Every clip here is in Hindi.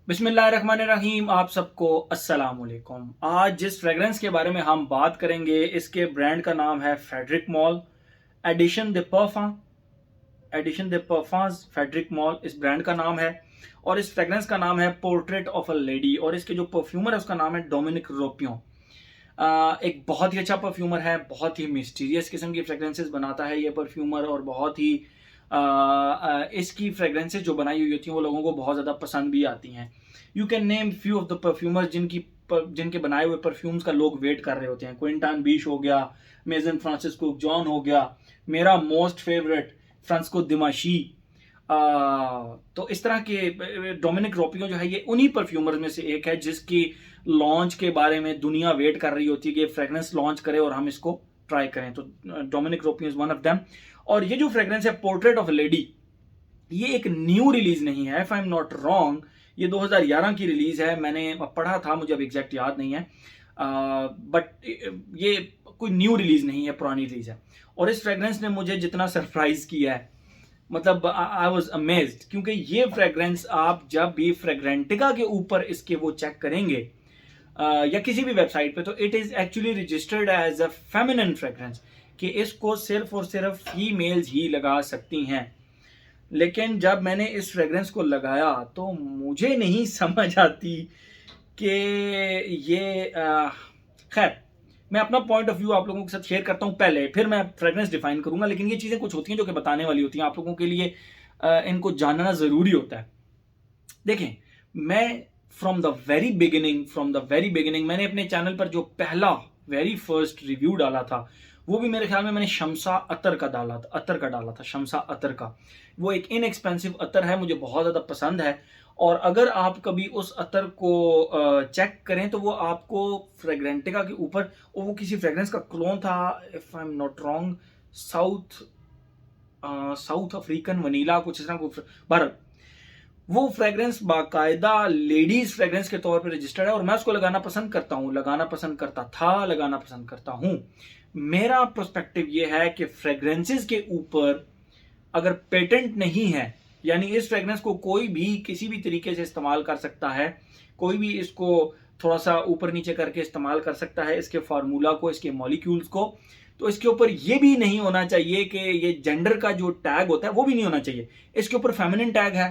बिस्मिल्लाहिर्रहमानिर्रहीम। आप सबको अस्सलाम वालेकुम। आज जिस फ्रेगरेंस के बारे में हम बात करेंगे इसके ब्रांड का नाम है Frederic Malle edition de parfums. Edition de parfums Frederic Malle इस ब्रांड का नाम है और इस फ्रेगरेंस का नाम है पोर्ट्रेट ऑफ अ लेडी और इसके जो परफ्यूमर है उसका नाम है डोमिनिक रोपियो। एक बहुत ही अच्छा परफ्यूमर है, बहुत ही मिस्टीरियस किस्म की फ्रेगरेंसेस बनाता है ये परफ्यूमर और बहुत ही इसकी फ्रेगरेंसेस जो बनाई हुई होती हैं वो लोगों को बहुत ज़्यादा पसंद भी आती हैं। You can name few of the perfumer जिनके बनाए हुए परफ्यूम्स का लोग वेट कर रहे होते हैं। क्विंटन बीश हो गया, मेजन फ्रांसिस्को जॉन हो गया, मेरा मोस्ट फेवरेट फ्रांसिस्को दिमाशी। तो इस तरह के डोमिनिक रोपियो जो है ये उन्हीं परफ्यूमर में से एक है जिसकी लॉन्च के बारे में दुनिया वेट कर रही होती है कि फ्रेगरेंस लॉन्च करे और हम इसको ट्राई करें। तो Dominique Ropion is one of them. और ये जो फ्रेगरेंस है पोर्ट्रेट ऑफ लेडी, ये एक न्यू रिलीज नहीं है। If I am not wrong, ये 2011 की रिलीज है। मैंने पढ़ा था, मुझे अब एग्जैक्ट याद नहीं है, बट ये कोई न्यू रिलीज नहीं है, पुरानी रिलीज है। और इस फ्रेगरेंस ने मुझे जितना सरप्राइज किया है, मतलब आई वॉज अमेज्ड, क्योंकि ये फ्रेगरेंस आप जब भी फ्रेगरेंटिका के ऊपर इसके वो चेक करेंगे या किसी भी वेबसाइट पे, तो it is actually registered as a feminine fragrance कि इसको सिर्फ और सिर्फ फीमेल्स ही लगा सकती हैं। लेकिन जब मैंने इस फ्रेगरेंस को लगाया तो मुझे नहीं समझ आती कि ये खैर, मैं अपना पॉइंट ऑफ व्यू आप लोगों के साथ शेयर करता हूं पहले, फिर मैं फ्रेगरेंस डिफाइन करूंगा। लेकिन ये चीज़ें कुछ होती हैं जो कि बताने वाली होती हैं आप लोगों के लिए, इनको जानना ज़रूरी होता है। देखें, मैं फ्रॉम द वेरी बिगिनिंग मैंने अपने चैनल पर जो पहला वेरी फर्स्ट रिव्यू डाला था वो भी मेरे ख्याल में मैंने शमसा अतर का डाला था शमसा अतर का। वो एक इनएक्सपेंसिव अतर है, मुझे बहुत ज़्यादा पसंद है। और अगर आप कभी उस अतर को चेक करें तो वो आपको फ्रेग्रेंटिका के ऊपर, और वो किसी फ्रेग्रेंस का क्लोन था, if I am not wrong, south south African vanilla कुछ इस तरह को। भारत, वो फ्रेग्रेंस बाकायदा लेडीज फ्रेग्रेंस के तौर पे रजिस्टर्ड है और मैं उसको लगाना पसंद करता हूं, लगाना पसंद करता था, लगाना पसंद करता हूं। मेरा पर्सपेक्टिव ये है कि फ्रेग्रेंसेस के ऊपर अगर पेटेंट नहीं है, यानी इस फ्रेग्रेंस को कोई भी किसी भी तरीके से इस्तेमाल कर सकता है, कोई भी इसको थोड़ा सा ऊपर नीचे करके इस्तेमाल कर सकता है, इसके फार्मूला को, इसके मॉलिक्यूल्स को, तो इसके ऊपर ये भी नहीं होना चाहिए कि ये जेंडर का जो टैग होता है वो भी नहीं होना चाहिए। इसके ऊपर फेमिनिन टैग है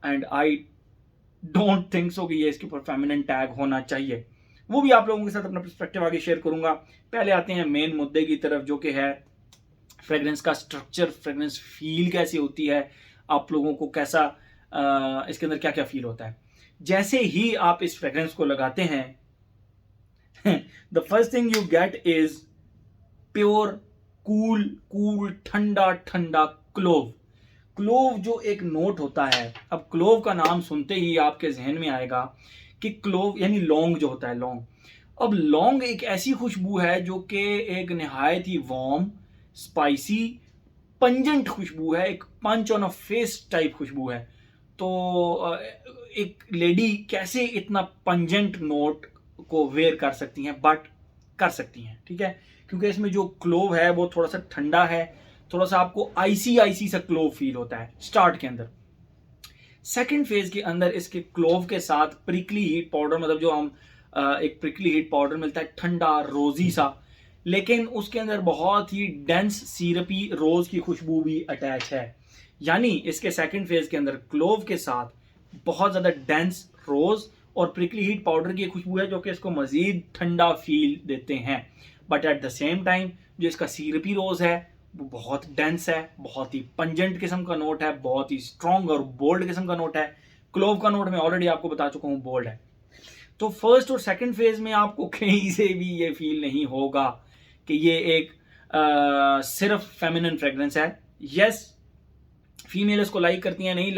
and I don't think so कि ये इसके ऊपर फेमिनिन टैग होना चाहिए। वो भी आप लोगों के साथ अपना पर्सपेक्टिव आगे शेयर करूंगा। पहले आते हैं मेन मुद्दे की तरफ, जो कि है फ्रेग्रेंस का स्ट्रक्चर, फ्रेग्रेंस फील कैसी होती है, आप लोगों को कैसा इसके अंदर क्या क्या फील होता है। जैसे ही आप इस फ्रेग्रेंस को लगाते हैं the first thing you get is pure cool cool ठंडा ठंडा क्लोव। क्लोव जो एक नोट होता है, अब क्लोव का नाम सुनते ही आपके जहन में आएगा कि क्लोव यानी लौंग जो होता है, लौंग। अब लौंग एक ऐसी खुशबू है जो कि एक निहायत ही वार्म, स्पाइसी, पंजेंट खुशबू है, एक पंच ऑन अ फेस टाइप खुशबू है। तो एक लेडी कैसे इतना पंजेंट नोट को वेयर कर सकती हैं, बट कर सकती हैं, ठीक है, क्योंकि इसमें जो क्लोव है वो थोड़ा सा ठंडा है, थोड़ा सा आपको आइसी आइसी सा क्लोव फील होता है स्टार्ट के अंदर। सेकंड फेज के अंदर इसके क्लोव के साथ प्रिकली हीट पाउडर, मतलब जो हम एक प्रिकली हीट पाउडर मिलता है ठंडा रोजी सा, लेकिन उसके अंदर बहुत ही डेंस सीरपी रोज की खुशबू भी अटैच है। यानी इसके सेकंड फेज के अंदर क्लोव के साथ बहुत ज्यादा डेंस रोज और प्रिकली हीट पाउडर की खुशबू है जो कि इसको मजीद ठंडा फील देते हैं। But at the same time जो इसका सीरपी रोज है वो बहुत डेंस है, बहुत ही पंजेंट किस्म का नोट है, बहुत ही स्ट्रॉन्ग और बोल्ड किस्म का नोट है। क्लोव का नोट मैं ऑलरेडी आपको बता चुका हूं बोल्ड है। तो फर्स्ट और सेकंड फेज में आपको कहीं से भी ये फील नहीं होगा कि ये एक सिर्फ फेमिनिन फ्रेग्रेंस है। यस, फीमेल इसको लाइक करती हैं, नहीं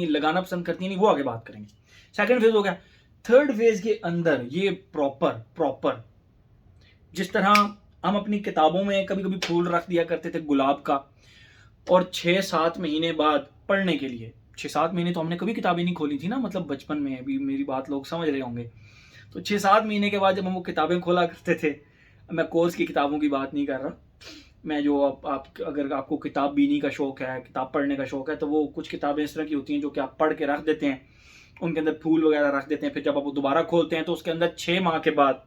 लगाना पसंद करती हैं, नहीं, वो आगे बात करेंगे। सेकंड फेज हो गया। थर्ड फेज के अंदर ये प्रॉपर प्रॉपर जिस तरह हम अपनी किताबों में कभी कभी फूल रख दिया करते थे गुलाब का, और 6-7 महीने बाद पढ़ने के लिए, 6-7 महीने तो हमने कभी किताबें नहीं खोली थी ना, मतलब बचपन में, अभी मेरी बात लोग समझ रहे होंगे। तो 6-7 महीने के बाद जब हम वो किताबें खोला करते थे, मैं कोर्स की किताबों की बात नहीं कर रहा, मैं जो आप अगर आपको किताब बीनी का शौक है, किताब पढ़ने का शौक है, तो वो कुछ किताबें इस तरह की होती हैं जो कि आप पढ़ के रख देते हैं, उनके अंदर फूल वगैरह रख देते हैं, फिर जब आप वो दोबारा खोलते हैं तो उसके अंदर 6 माह के बाद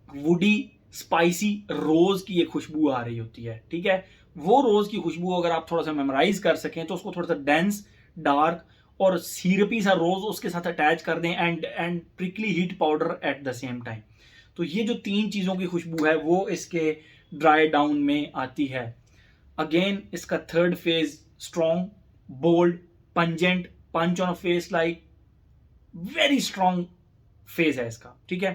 वुडी स्पाइसी रोज की एक खुशबू आ रही होती है। ठीक है, वो रोज की खुशबू अगर आप थोड़ा सा मेमोराइज कर सकें तो उसको थोड़ा सा डेंस, डार्क और सीरपी सा रोज उसके साथ अटैच कर दें, and prickly heat powder eight the same time. तो ये जो 3 चीजों की खुशबू है वो इसके ड्राई डाउन में आती है। अगेन इसका third phase strong, bold, pungent, punch on a face like very strong phase है इसका। ठीक है,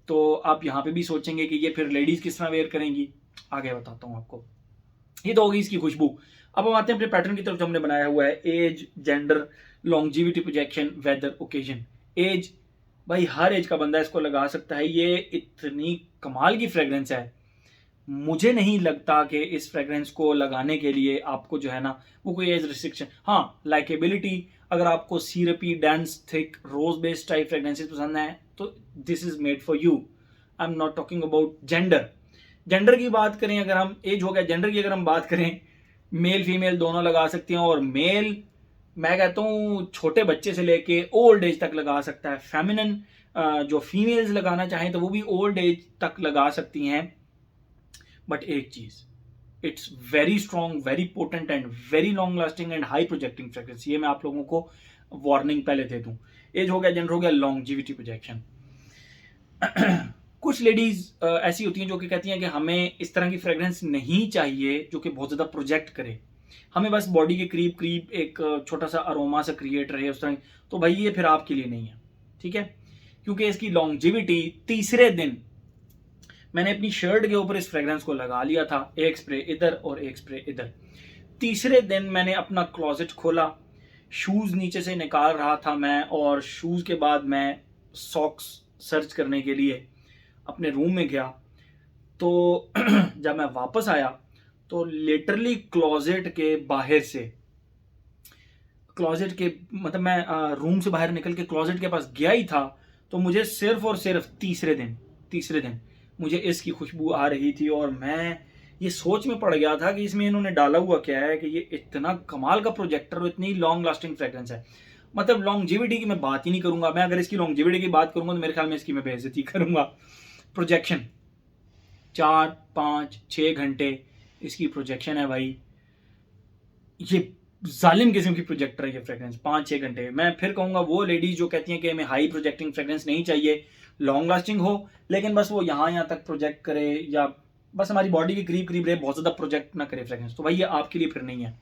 तो आप यहां पे भी सोचेंगे कि ये फिर लेडीज किस तरह वेयर करेंगी, आगे बताता हूं आपको। ये तो होगी इसकी खुशबू। अब हम आते हैं अपने पैटर्न की तरफ जो हमने बनाया हुआ है, age, gender, longevity, projection, weather, occasion. Age, भाई हर एज का बंदा इसको लगा सकता है। ये इतनी कमाल की फ्रेग्रेंस है, मुझे नहीं लगता कि इस फ्रेग्रेंस को लगाने के लिए आपको जो है ना वो कोई एज रिस्ट्रिक्शन। हाँ, लाइकेबिलिटी, अगर आपको सीरपी, डेंस, थिक, रोज बेस्ड टाइप फ्रेग्रेंसेस पसंद है तो this is made for you. I am not talking about gender. Gender की बात करें, अगर हम एज हो गया, जेंडर की अगर हम बात करें, मेल फीमेल दोनों लगा सकते हैं, और मेल मैं कहता हूँ छोटे बच्चे से लेके ओल्ड एज तक लगा सकता है। फेमिनिन जो फीमेल्स लगाना चाहें तो वो भी ओल्ड एज तक लगा सकती हैं। बट एक चीज, it's very strong, very potent and very long lasting and high projecting fragrance. ये मैं आप लोगों को वार्निंग पहले दे दूं। एज हो गया, जेंडर हो गया, लॉन्जिविटी, प्रोजेक्शन। कुछ लेडीज ऐसी होती हैं जो कि कहती हैं कि हमें इस तरह की फ्रेग्रेंस नहीं चाहिए जो कि बहुत ज्यादा प्रोजेक्ट करे, हमें बस बॉडी के करीब करीब एक छोटा सा अरोमा सा क्रिएट रहे उस तरह। तो भाई ये फिर आपके लिए नहीं है। ठीक है, क्योंकि इसकी लॉन्जिविटी, तीसरे दिन मैंने अपनी शर्ट के ऊपर इस फ्रेग्रेंस को लगा लिया था, एक स्प्रे इधर और एक स्प्रे इधर। तीसरे दिन मैंने अपना क्लोजेट खोला, शूज नीचे से निकाल रहा था मैं, और शूज के बाद मैं सॉक्स सर्च करने के लिए अपने रूम में गया। तो जब मैं वापस आया तो लिटरली क्लोजेट के बाहर से, क्लोजेट के मतलब मैं रूम से बाहर निकल के क्लोजेट के पास गया ही था तो मुझे सिर्फ और सिर्फ तीसरे दिन मुझे इसकी खुशबू आ रही थी, और मैं ये सोच में पड़ गया था कि इसमें इन्होंने डाला हुआ क्या है कि ये इतना कमाल का प्रोजेक्टर और इतनी लॉन्ग लास्टिंग फ्रेग्रेंस है। मतलब लॉन्जिविटी की मैं बात ही नहीं करूंगा, मैं अगर इसकी लॉन्जिविटी की बात करूंगा तो मेरे ख्याल में इसकी मैं बेइज्जती करूंगा। प्रोजेक्शन 4, 5, 6 घंटे इसकी प्रोजेक्शन है भाई, ये जालिम किस्म की प्रोजेक्टर है ये फ्रेग्रेंस। 5-6 घंटे। मैं फिर कहूंगा वो लेडीज जो कहती हैं कि हमें हाई प्रोजेक्टिंग फ्रेग्रेंस नहीं चाहिए, लॉन्ग लास्टिंग हो लेकिन बस वो यहाँ तक प्रोजेक्ट करे, या बस हमारी बॉडी के करीब करीब रहे, बहुत ज्यादा प्रोजेक्ट ना करे फ्रेग्रेंस, तो भाई ये आपके लिए फिर नहीं है।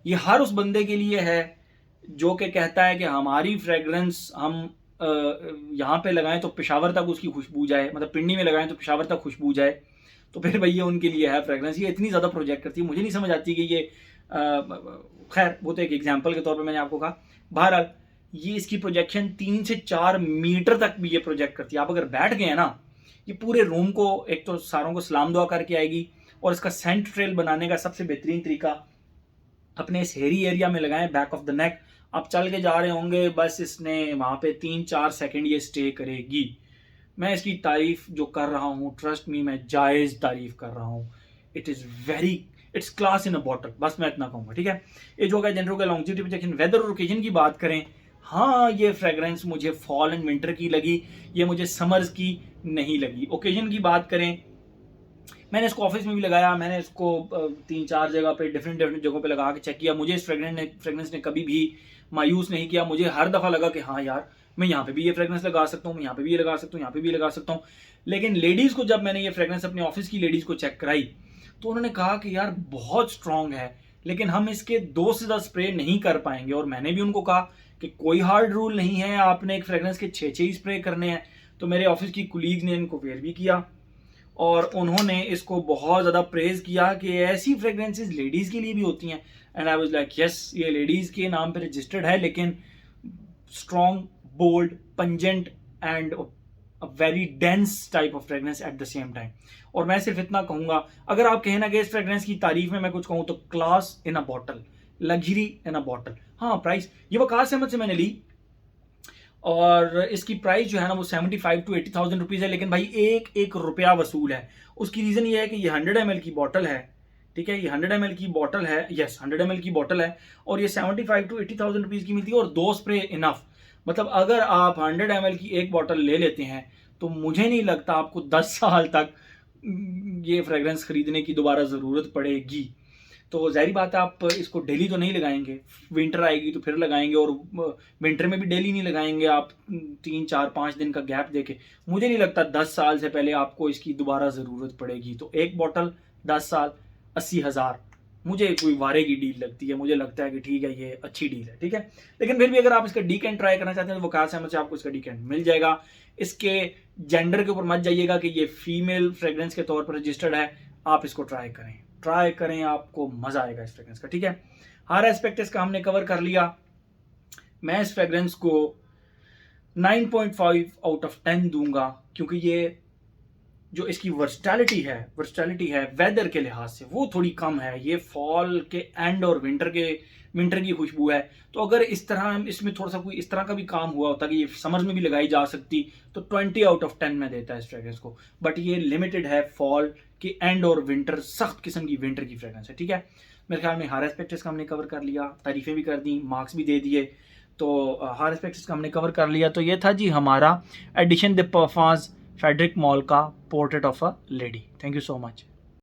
ये हर उस बंदे के लिए है जो कि कहता है कि हमारी फ्रेग्रेंस हम यहाँ पे लगाएं तो पेशावर तक उसकी खुशबू जाए, मतलब पिंडी में लगाएं तो पेशावर तक खुशबू जाए, तो फिर भाई ये उनके लिए है फ्रेग्रेंस। ये इतनी ज़्यादा प्रोजेक्ट करती है, मुझे नहीं समझ आती कि ये खैर वो तो एक एग्जाम्पल के तौर पे मैंने आपको कहा। बहरहाल ये इसकी प्रोजेक्शन 3 से 4 मीटर तक भी ये प्रोजेक्ट करती है। आप अगर बैठ गए हैं ना, ये पूरे रूम को एक तो सारों को सलाम दुआ करके आएगी, और इसका सेंट ट्रेल बनाने का सबसे बेहतरीन तरीका अपने इस हेरी एरिया में लगाएं, बैक ऑफ द नेक। आप चल के जा रहे होंगे, बस इसने वहां पे 3-4 सेकंड ये स्टे करेगी। मैं इसकी तारीफ जो कर रहा हूँ, ट्रस्ट मी, मैं जायज तारीफ कर रहा हूँ। It is very, it's class in a bottle, बस मैं इतना कहूंगा। ठीक है, ये जो होगा जनरल का लॉन्जिविटी, प्रोजेक्शन, वेदर और ओकेजन की बात करें, हाँ ये फ्रेग्रेंस मुझे फॉल एंड विंटर की लगी, ये मुझे समर्स की नहीं लगी। ओकेजन की बात करें, मैंने इसको ऑफिस में भी लगाया, मैंने इसको 3-4 जगह पे डिफरेंट जगहों पे लगा के चेक किया, मुझे इस फ्रेग्रेंस ने कभी भी मायूस नहीं किया। मुझे हर दफा लगा कि हाँ यार मैं यहाँ पे भी ये फ्रेग्रेंस लगा सकता हूँ, मैं यहाँ पे भी ये लगा सकता हूँ, यहाँ पे भी लगा सकता हूँ। लेकिन लेडीज को जब मैंने ये फ्रेग्रेंस अपने ऑफिस की लेडीज को चेक कराई तो उन्होंने कहा कि यार बहुत स्ट्रांग है, लेकिन हम इसके 2 से ज़्यादा स्प्रे नहीं कर पाएंगे। और मैंने भी उनको कहा कि कोई हार्ड रूल नहीं है, आपने एक फ्रेग्रेंस के 6 ही स्प्रे करने हैं। तो मेरे ऑफिस की कुलीग्स ने इनको वेयर भी किया और उन्होंने इसको बहुत ज़्यादा प्रेज किया कि ऐसी फ्रेग्रेंसेस लेडीज़ के लिए भी होती हैं। And I was like yes, ये लेडीज़ के नाम पे रजिस्टर्ड है, लेकिन strong, bold, pungent and a very dense type of fragrance at the same time. और मैं सिर्फ इतना कहूंगा, अगर आप कहें ना कि इस फ्रेग्रेंस की तारीफ में मैं कुछ कहूँ तो class in a bottle, luxury in a bottle. हाँ, प्राइस ये वकास अहमद से मैंने ली और इसकी प्राइस जो है ना वो 75 to 80,000 रुपीज़ है, लेकिन भाई एक रुपया वसूल है। उसकी रीज़न ये है कि ये 100 ml की बॉटल है, ठीक है, ये 100 ml की बॉटल है, यस 100 ml की बॉटल है, और ये 75 to 80,000 रुपीज़ की मिलती है, और 2 स्प्रे इनफ। मतलब अगर आप 100 ml की एक बॉटल ले लेते हैं तो मुझे नहीं लगता आपको 10 साल तक ये फ्रेगरेंस खरीदने की दोबारा ज़रूरत पड़ेगी। तो ज़ाहिर बात है आप इसको डेली तो नहीं लगाएंगे, विंटर आएगी तो फिर लगाएंगे, और विंटर में भी डेली नहीं लगाएंगे आप, 3 4 5 दिन का गैप देके। मुझे नहीं लगता 10 साल से पहले आपको इसकी दोबारा ज़रूरत पड़ेगी। तो एक बॉटल 10 साल 80,000 मुझे कोई वारे की डील लगती है, मुझे लगता है कि ठीक है ये अच्छी डील है, ठीक है। लेकिन फिर भी अगर आप इसका डीकेंट ट्राई करना चाहते हैं तो वकास अहमद से आपको इसका डीकेंट मिल जाएगा। इसके जेंडर के ऊपर मत जाइएगा कि ये फीमेल फ्रेग्रेंस के तौर पर रजिस्टर्ड है, आप इसको ट्राई करें, आपको मजा आएगा इस फ्रेग्रेंस का, ठीक है। हर एस्पेक्ट इसका हमने कवर कर लिया। मैं इस फ्रेग्रेंस को 9.5 आउट ऑफ 10 दूंगा, क्योंकि ये जो इसकी वर्सटैलिटी है वेदर के लिहाज से वो थोड़ी कम है। ये फॉल के एंड और विंटर की खुशबू है। तो अगर इस तरह इसमें थोड़ा सा कोई इस तरह का भी काम हुआ होता कि ये समर में भी लगाई जा सकती, तो 20 आउट ऑफ 10 में देता है इस फ्रेग्रेंस को। बट ये लिमिटेड है फॉल के एंड और विंटर, सख्त किस्म की विंटर की फ्रेग्रेंस है, ठीक है। मेरे ख्याल में हर एस्पेक्ट इसका हमने कवर कर लिया, तारीफें भी कर दी, मार्क्स भी दे दिए। तो हर एस्पेक्ट इसका हमने कवर कर लिया। तो ये था जी हमारा edition de parfums Frederic Malle का portrait of a lady. Thank you so much.